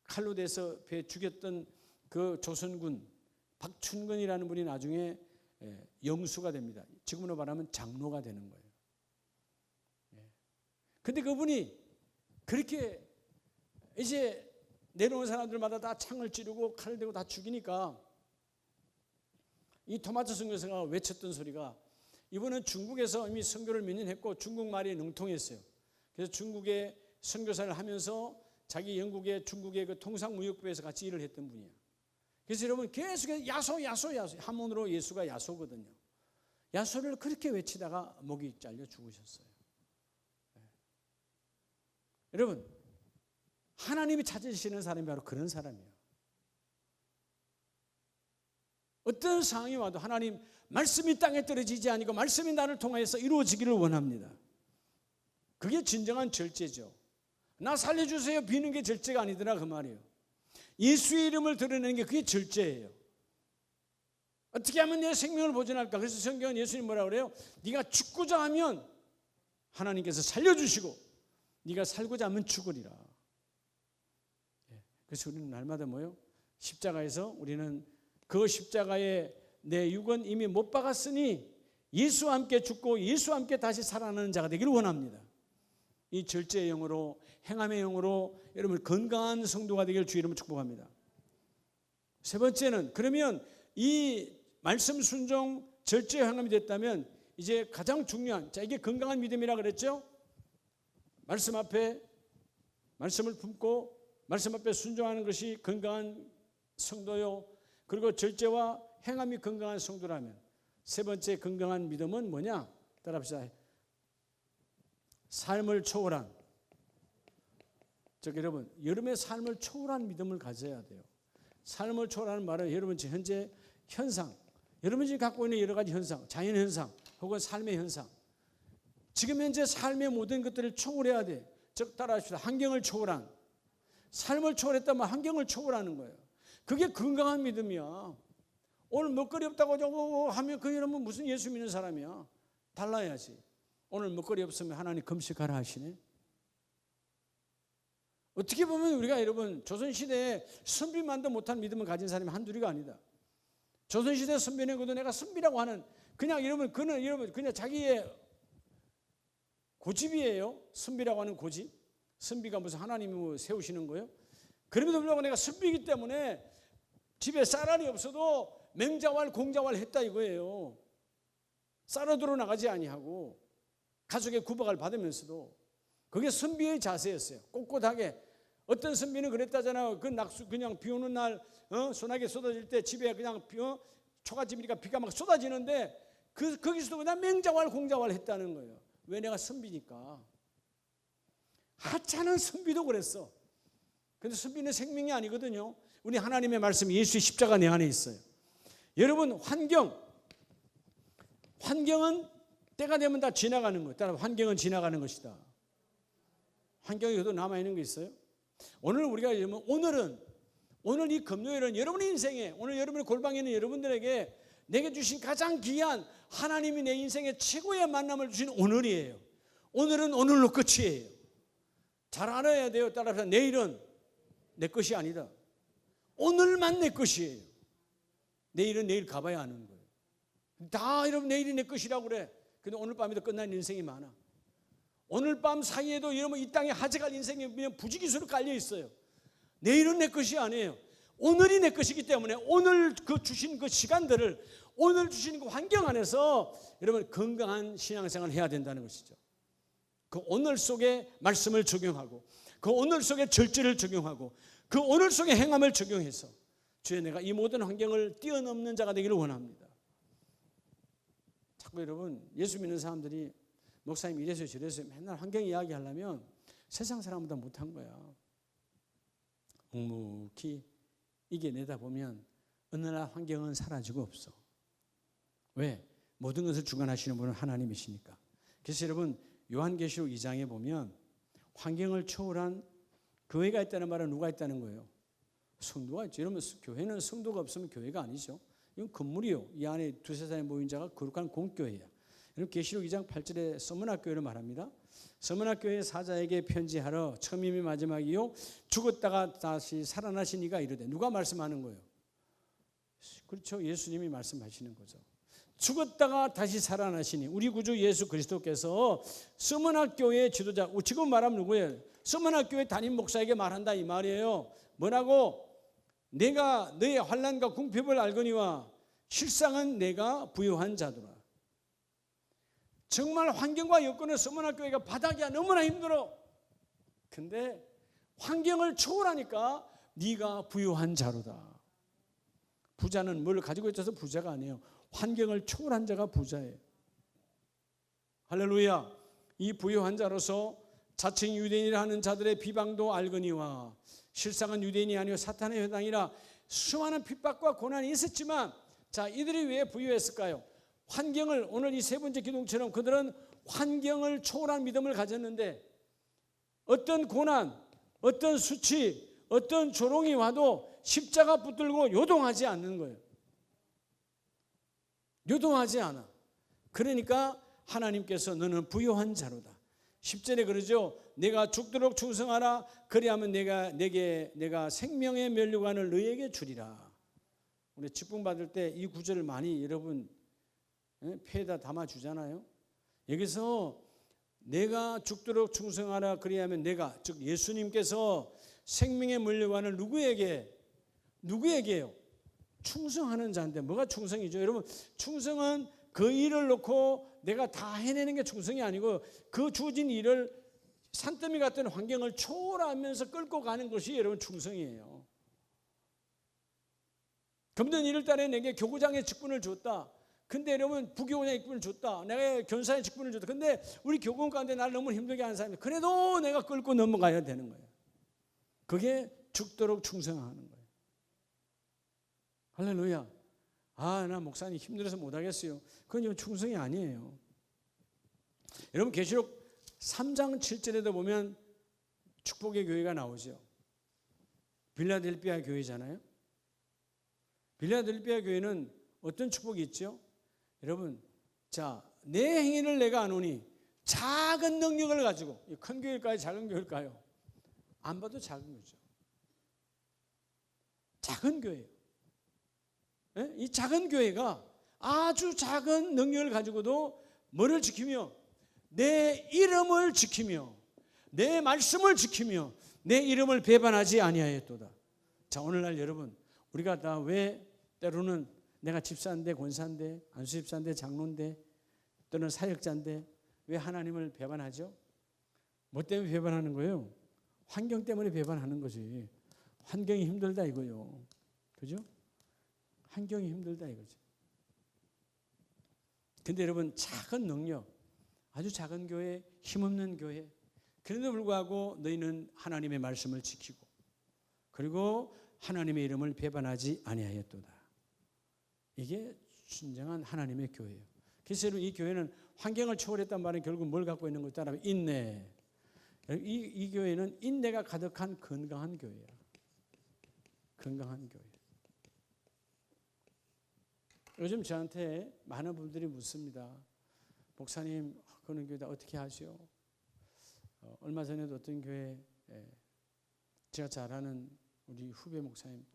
칼로 대서 배 죽였던 그 조선군 박춘근이라는 분이 나중에 영수가 됩니다. 지금으로 말하면 장로가 되는 거예요. 근데 그분이 그렇게 이제 내려온 사람들마다 다 창을 찌르고 칼을 대고 다 죽이니까 이 토마스 선교사가 외쳤던 소리가 이분은 중국에서 이미 선교를 몇 년 했고 중국말이 능통했어요. 그래서 중국에 선교사를 하면서 자기 중국의 그 통상무역부에서 같이 일을 했던 분이에요. 그래서 여러분 계속해서 야소 한문으로 예수가 야소거든요. 야소를 그렇게 외치다가 목이 잘려 죽으셨어요. 여러분 하나님이 찾으시는 사람이 바로 그런 사람이에요. 어떤 상황이 와도 하나님 말씀이 땅에 떨어지지 아니고 말씀이 나를 통하여서 이루어지기를 원합니다. 그게 진정한 절제죠. 나 살려주세요 비는 게 절제가 아니더라 그 말이에요. 예수의 이름을 드러내는 게 그게 절제예요. 어떻게 하면 내 생명을 보존할까? 그래서 성경은 예수님 뭐라고 그래요? 네가 죽고자 하면 하나님께서 살려주시고 네가 살고자 하면 죽으리라. 그래서 우리는 날마다 뭐예요? 십자가에서 우리는 그 십자가에 내 육은 이미 못 박았으니 예수와 함께 죽고 예수와 함께 다시 살아나는 자가 되기를 원합니다. 이 절제의 영으로 행함의 영으로 여러분 건강한 성도가 되기를 주의 이름으로 축복합니다. 세 번째는 그러면 이 말씀 순종 절제 행함이 됐다면 이제 가장 중요한 자 이게 건강한 믿음이라 그랬죠? 말씀 앞에 말씀을 품고 말씀 앞에 순종하는 것이 건강한 성도요. 그리고 절제와 행함이 건강한 성도라면 세 번째 건강한 믿음은 뭐냐? 따라합시다. 삶을 초월한 여러분 여러분의 삶을 초월한 믿음을 가져야 돼요. 삶을 초월하는 말은 여러분 현재 현상 여러분이 갖고 있는 여러 가지 현상 자연 현상 혹은 삶의 현상 지금 현재 삶의 모든 것들을 초월해야 돼. 즉 따라합시다. 환경을 초월한 삶을 초월했다면 환경을 초월하는 거예요. 그게 건강한 믿음이야. 오늘 먹거리 없다고 저거 하면 그 여러분 무슨 예수 믿는 사람이야. 달라야지. 오늘 먹거리 없으면 하나님 금식하라 하시네. 어떻게 보면 우리가 여러분 조선시대에 선비만도 못한 믿음을 가진 사람이 한둘이가 아니다. 조선시대 선비는그도 내가 선비라고 하는 그냥 여러분 그냥 자기의 고집이에요. 선비라고 하는 고집. 선비가 무슨 하나님이 세우시는 거예요? 그럼에도 불구하고 내가 선비이기 때문에 집에 쌀알이 없어도 맹자왈 공자왈 했다 이거예요. 쌀어들어 나가지 아니하고 가족의 구박을 받으면서도 그게 선비의 자세였어요. 꼿꼿하게. 어떤 선비는 그랬다잖아요. 그 낙수 그냥 비 오는 날 소나기 쏟아질 때 집에 그냥 초가집이니까 비가 막 쏟아지는데 거기서도 그냥 맹자왈 공자왈 했다는 거예요. 왜? 내가 선비니까. 하찮은 선비도 그랬어. 근데 선비는 생명이 아니거든요. 우리 하나님의 말씀 예수의 십자가 내 안에 있어요. 여러분 환경은 때가 되면 다 지나가는 거예요. 따라 환경은 지나가는 것이다. 환경이 그래도 남아있는 게 있어요. 오늘 우리가 오늘 이 금요일은 여러분의 인생에 오늘 여러분의 골방에 있는 여러분들에게 내게 주신 가장 귀한 하나님이 내 인생의 최고의 만남을 주신 오늘이에요. 오늘은 오늘로 끝이에요. 잘 알아야 돼요. 따라서 내일은 내 것이 아니다. 오늘만 내 것이에요. 내일은 내일 가봐야 하는 거예요. 다 여러분 내일이 내 것이라고 그래. 근데 오늘 밤에도 끝나는 인생이 많아. 오늘 밤 사이에도 여러분 이 땅에 하져갈 인생이 그냥 부지기수로 깔려 있어요. 내일은 내 것이 아니에요. 오늘이 내 것이기 때문에 오늘 그 주신 그 시간들을 오늘 주신 그 환경 안에서 여러분 건강한 신앙생활을 해야 된다는 것이죠. 그 오늘 속에 말씀을 적용하고 그 오늘 속에 절제를 적용하고 그 오늘 속에 행함을 적용해서 주여 내가 이 모든 환경을 뛰어넘는 자가 되기를 원합니다. 자꾸 여러분 예수 믿는 사람들이 목사님 이래서 저래서 맨날 환경 이야기하려면 세상 사람보다 못한 거야. 묵묵히 이겨내다 보면 어느 날 환경은 사라지고 없어. 왜? 모든 것을 주관하시는 분은 하나님이시니까. 그래서 여러분 요한계시록 2장에 보면 환경을 초월한 교회가 있다는 말은 누가 있다는 거예요? 성도가 있죠. 이러면 교회는 성도가 없으면 교회가 아니죠. 이건 건물이요. 이 안에 두세 사람이 모인 자가 거룩한 공교회야. 여러분 계시록 2장 8절에 서문학 교회를 말합니다. 서문학 교회 사자에게 편지하러 처음이며 마지막이요 죽었다가 다시 살아나신 이가 이르되 누가 말씀하는 거예요? 그렇죠. 예수님이 말씀하시는 거죠. 죽었다가 다시 살아나시니 우리 구주 예수 그리스도께서 서문학 교회의 지도자 지금 말하면 누구예요? 서문학 교회 담임 목사에게 말한다 이 말이에요. 뭐라고? 내가 너의 환난과 궁핍을 알거니와 실상은 내가 부요한 자도라. 정말 환경과 여건을 서문학 교회가 바닥이야. 너무나 힘들어. 근데 환경을 초월하니까 네가 부요한 자로다. 부자는 뭘 가지고 있어서 부자가 아니에요. 환경을 초월한 자가 부자예요. 할렐루야. 이 부요한 자로서 자칭 유대인이라 하는 자들의 비방도 알거니와 실상은 유대인이 아니요 사탄의 회당이라 수많은 핍박과 고난이 있었지만 자 이들이 왜 부유했을까요? 환경을 오늘 이 세 번째 기둥처럼 그들은 환경을 초월한 믿음을 가졌는데 어떤 고난, 어떤 수치, 어떤 조롱이 와도 십자가 붙들고 요동하지 않는 거예요. 요동하지 않아. 그러니까 하나님께서 너는 부요한 자로다. 10절에 그러죠. 내가 죽도록 충성하라. 그리하면 내가 생명의 면류관을 너에게 주리라. 우리 직분 받을 때 이 구절을 많이 여러분 폐에다 담아 주잖아요. 여기서 내가 죽도록 충성하라. 그리하면 내가, 즉 예수님께서 생명의 면류관을 누구에게요? 충성하는 자인데 뭐가 충성이죠? 여러분, 충성은 그 일을 놓고 내가 다 해내는 게 충성이 아니고 그 주어진 일을 산더미 같은 환경을 초월하면서 끌고 가는 것이 여러분 충성이에요. 금년 1월 달에 내게 교구장의 직분을 줬다. 근데 여러분 부교구장의 직분을 줬다. 내가 견사의 직분을 줬다. 근데 우리 교구원 가운데 나를 너무 힘들게 하는 사람이 그래도 내가 끌고 넘어가야 되는 거예요. 그게 죽도록 충성하는 거예요. 할렐루야. 나 목사님 힘들어서 못하겠어요. 그건 충성이 아니에요. 여러분 계시록 3장 7절에도 보면 축복의 교회가 나오죠. 빌라델피아 교회잖아요. 빌라델피아 교회는 어떤 축복이 있죠? 여러분, 자, 내 행위를 내가 아노니 작은 능력을 가지고, 큰 교회일까요? 작은 교회일까요? 안 봐도 작은 거죠. 작은 교회예요. 이 작은 교회가 아주 작은 능력을 가지고도 뭐를 지키며 내 이름을 지키며 내 말씀을 지키며 내 이름을 배반하지 아니하였도다. 자, 오늘날 여러분 우리가 다 왜 때로는 내가 집사인데 권사인데 안수집사인데 장로인데 또는 사역자인데 왜 하나님을 배반하죠? 뭐 때문에 배반하는 거예요? 환경 때문에 배반하는 거지. 환경이 힘들다 이거요. 그죠? 환경이 힘들다 이거죠. 근데 여러분 작은 능력, 아주 작은 교회, 힘없는 교회, 그런데도 불구하고 너희는 하나님의 말씀을 지키고 그리고 하나님의 이름을 배반하지 아니하였도다. 이게 진정한 하나님의 교회예요. 그래서 이 교회는 환경을 초월했단 말은 결국 뭘 갖고 있는 걸 따라하면 인내. 이 교회는 인내가 가득한 건강한 교회야. 건강한 교회. 요즘 저한테 많은 분들이 묻습니다. 목사님, 그런 교회 어떻게 하시오? 얼마 전에도 어떤 교회, 제가 잘 아는 우리 후배 목사님,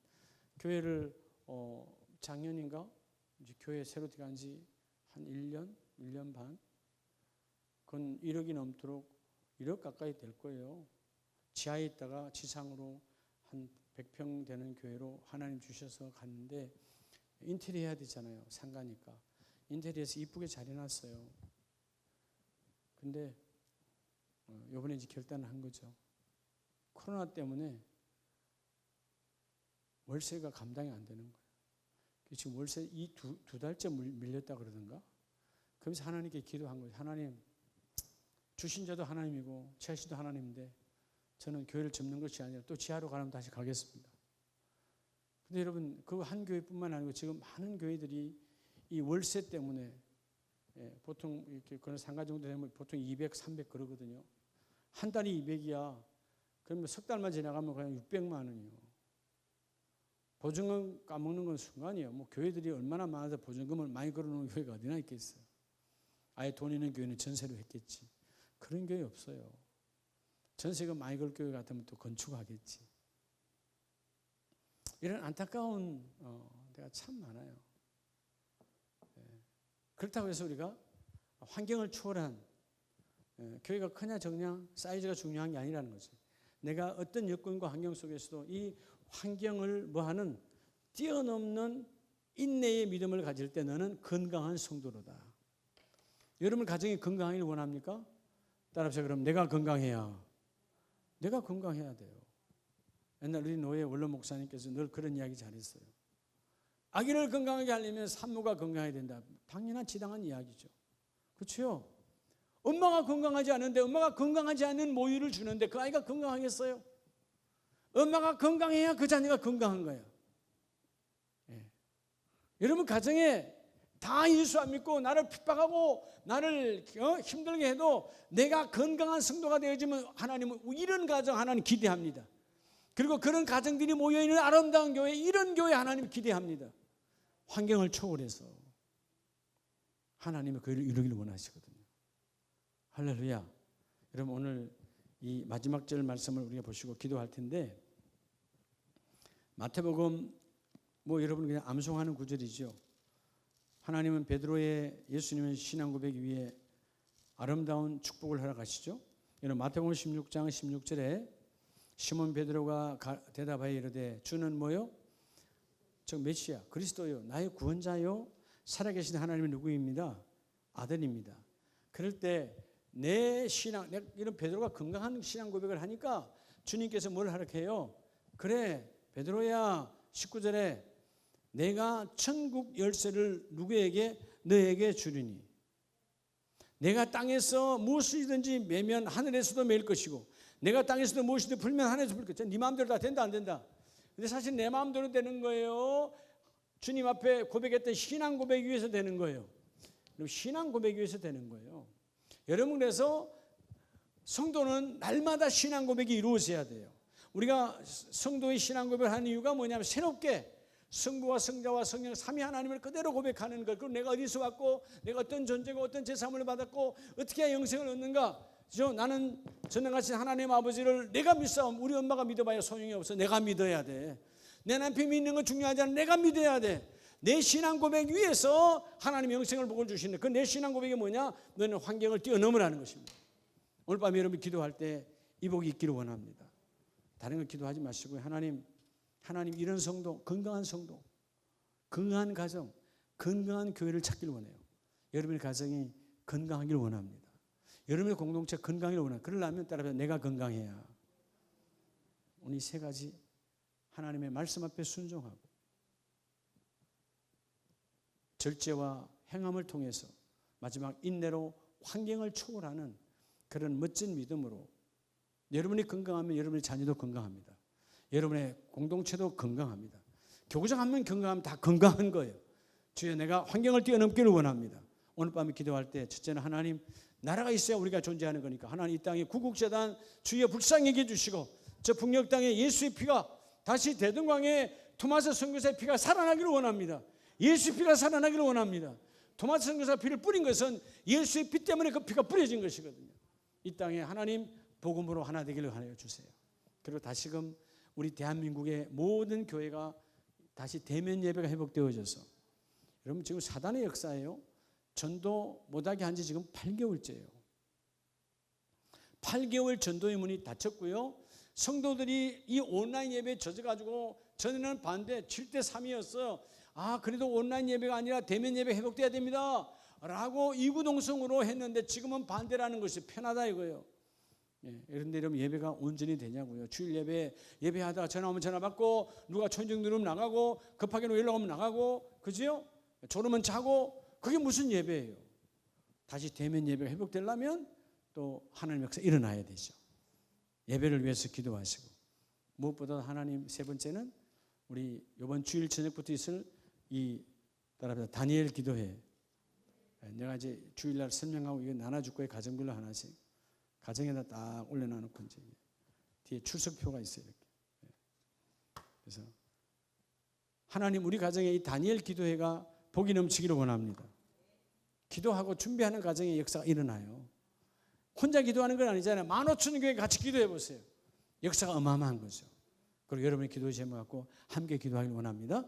교회를 작년인가 이제 교회 새로 들어간 지 한 1년 반, 그건 1억이 넘도록 1억 가까이 될 거예요. 지하에 있다가 지상으로 한 100평 되는 교회로 하나님 주셔서 갔는데 인테리어 해야 되잖아요. 상가니까. 인테리어에서 이쁘게 잘 해놨어요. 근데 이번에 이제 결단을 한 거죠. 코로나 때문에 월세가 감당이 안 되는 거예요. 지금 월세 이 두 달째 밀렸다 그러던가. 그러면서 하나님께 기도한 거예요. 하나님, 주신 자도 하나님이고 채시도 하나님인데 저는 교회를 접는 것이 아니라 또 지하로 가면 다시 가겠습니다. 근데 여러분 그 한 교회뿐만 아니고 지금 많은 교회들이 이 월세 때문에 보통 이렇게 그런 상가 정도 되면 보통 200, 300 그러거든요. 한 달이 200이야. 그러면 석 달만 지나가면 그냥 600만 원이요. 보증금 까먹는 건 순간이에요. 뭐 교회들이 얼마나 많아서 보증금을 많이 걸어놓은 교회가 어디나 있겠어요. 아예 돈 있는 교회는 전세로 했겠지. 그런 교회 없어요. 전세가 많이 걸 교회 같으면 또 건축하겠지. 이런 안타까운 데가 참 많아요. 그렇다고 해서 우리가 환경을 초월한 교회가 크냐 적냐 사이즈가 중요한 게 아니라는 거죠. 내가 어떤 여건과 환경 속에서도 이 환경을 뭐하는 뛰어넘는 인내의 믿음을 가질 때 너는 건강한 성도로다. 여러분 가정이 건강하기를 원합니까? 따라합시다. 그럼 내가 건강해야 돼요. 옛날 우리 노예 원로 목사님께서 늘 그런 이야기 잘했어요. 아기를 건강하게 하려면 산모가 건강해야 된다. 당연한 지당한 이야기죠. 그렇죠? 엄마가 건강하지 않은데 엄마가 건강하지 않은 모유를 주는데 그 아이가 건강하겠어요? 엄마가 건강해야 그 자녀가 건강한 거예요. 여러분 가정에 다 예수 안 믿고 나를 핍박하고 나를 힘들게 해도 내가 건강한 성도가 되어지면 하나님은 이런 가정 하나님 기대합니다. 그리고 그런 가정들이 모여있는 아름다운 교회, 이런 교회 하나님 기대합니다. 환경을 초월해서 하나님의 교회를 이루기를 원하시거든요. 할렐루야. 여러분 오늘 이 마지막 절 말씀을 우리가 보시고 기도할 텐데, 마태복음 여러분 그냥 암송하는 구절이죠. 하나님은 베드로의 예수님의 신앙 고백 위에 아름다운 축복을 허락하시죠. 여러분 마태복음 16장 16절에 시몬 베드로가 대답하여 이르되 주는 뭐요? 저 메시아 그리스도요 나의 구원자요 살아계신 하나님의 누구입니다? 아들입니다. 그럴 때 내 신앙, 이런 베드로가 건강한 신앙 고백을 하니까 주님께서 뭘 허락해요? 그래 베드로야 19절에 내가 천국 열쇠를 누구에게? 너에게 주리니 내가 땅에서 무엇이든지 매면 하늘에서도 매일 것이고 내가 땅에서도 무엇이든지 풀면 하늘에서 풀 것이다. 네 마음대로 다 된다 안 된다? 근데 사실 내 마음대로 되는 거예요? 주님 앞에 고백했던 신앙 고백 위에서 되는 거예요. 신앙 고백 위에서 되는 거예요. 여러분 그래서 성도는 날마다 신앙 고백이 이루어져야 돼요. 우리가 성도의 신앙 고백을 하는 이유가 뭐냐면 새롭게 성부와 성자와 성령 삼위 하나님을 그대로 고백하는 것. 그리고 내가 어디서 왔고 내가 어떤 존재고 어떤 제사함을 받았고 어떻게 해야 영생을 얻는가. 나는 전능하신 하나님 아버지를 내가 믿사옴. 우리 엄마가 믿어봐야 소용이 없어. 내가 믿어야 돼. 내 남편이 믿는 건 중요하지 않아. 내가 믿어야 돼. 내 신앙 고백 위에서 하나님 영생을 복을 주시는 그 내 신앙 고백이 뭐냐? 너는 환경을 뛰어넘으라는 것입니다. 오늘 밤에 여러분 기도할 때 이 복이 있기를 원합니다. 다른 걸 기도하지 마시고 하나님 이런 성도, 건강한 성도, 건강한 가정, 건강한 교회를 찾기를 원해요. 여러분의 가정이 건강하기를 원합니다. 여러분의 공동체 건강하기를 원합니다. 그러려면 따라서 내가 건강해야. 오늘 이 세 가지 하나님의 말씀 앞에 순종하고 절제와 행함을 통해서 마지막 인내로 환경을 초월하는 그런 멋진 믿음으로 여러분이 건강하면 여러분의 자녀도 건강합니다. 여러분의 공동체도 건강합니다. 교구장 한 명 건강하면 다 건강한 거예요. 주여 내가 환경을 뛰어넘기를 원합니다. 오늘 밤에 기도할 때 첫째는 하나님 나라가 있어야 우리가 존재하는 거니까 하나님 이 땅에 구국재단 주여 불쌍히 해주시고 저 북녘 땅에 예수의 피가 다시 대동강에 토마스 선교사의 피가 살아나기를 원합니다. 예수의 피가 살아나기를 원합니다. 토마스 선교사 피를 뿌린 것은 예수의 피 때문에 그 피가 뿌려진 것이거든요. 이 땅에 하나님 복음으로 하나 되기를 하여 주세요. 그리고 다시금 우리 대한민국의 모든 교회가 다시 대면 예배가 회복되어져서 여러분 지금 사단의 역사예요. 전도 못하게 한 지 지금 8개월째예요. 8개월 전도의 문이 닫혔고요. 성도들이 이 온라인 예배에 젖어가지고 전에는 반대 7대3이었어요. 그래도 온라인 예배가 아니라 대면 예배 회복돼야 됩니다 라고 이구동성으로 했는데 지금은 반대라는 것이 편하다 이거예요. 그런데 여러분 예배가 온전히 되냐고요. 주일 예배하다가 전화 오면 전화 받고 누가 초인종 누르면 나가고 급하게 연락 오면 나가고 그죠? 졸으면 자고 그게 무슨 예배예요? 다시 대면 예배가 회복되려면 또 하나님의 역사 일어나야 되죠. 예배를 위해서 기도하시고 무엇보다 하나님 세 번째는 우리 이번 주일 저녁부터 있을 이 따라서 다니엘 기도회 내가 이제 주일날 설명하고 이거 나눠줄 거예요. 가정별로 하나씩 가정에다 딱 올려놔놓고 이제 뒤에 출석표가 있어요. 이렇게. 그래서 하나님 우리 가정에 이 다니엘 기도회가 복이 넘치기를 원합니다. 기도하고 준비하는 가정의 역사가 일어나요. 혼자 기도하는 건 아니잖아요. 15,000교회 같이 기도해 보세요. 역사가 어마어마한 거죠. 그리고 여러분의 기도의 제목 갖고 함께 기도하기를 원합니다.